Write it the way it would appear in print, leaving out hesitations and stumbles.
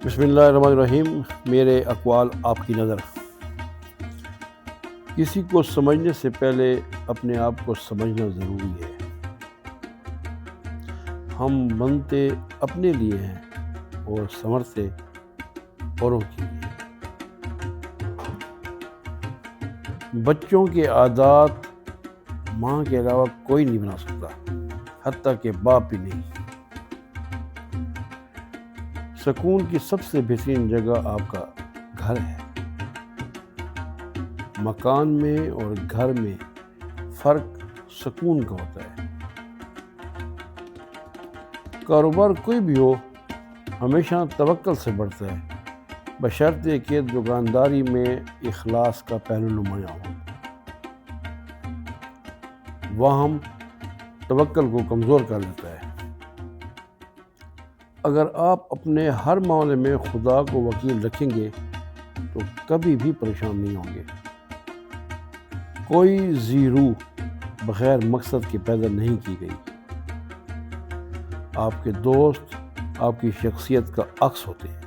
بسم اللہ الرحمن الرحیم۔ میرے اقوال آپ کی نظر۔ کسی کو سمجھنے سے پہلے اپنے آپ کو سمجھنا ضروری ہے۔ ہم بنتے اپنے لیے ہیں اور سنورتے اوروں کے لیے۔ بچوں کے عادات ماں کے علاوہ کوئی نہیں بنا سکتا، حتیٰ کہ باپ بھی نہیں۔ سکون کی سب سے بہترین جگہ آپ کا گھر ہے۔ مکان میں اور گھر میں فرق سکون کا ہوتا ہے۔ کاروبار کوئی بھی ہو، ہمیشہ توکل سے بڑھتا ہے، بشرطے کہ دکانداری میں اخلاص کا پہلو نمایاں ہو۔ وہم توکل کو کمزور کر دیتا ہے۔ اگر آپ اپنے ہر معاملے میں خدا کو وکیل رکھیں گے تو کبھی بھی پریشان نہیں ہوں گے۔ کوئی ذی روح بغیر مقصد کے پیدا نہیں کی گئی۔ آپ کے دوست آپ کی شخصیت کا عکس ہوتے ہیں۔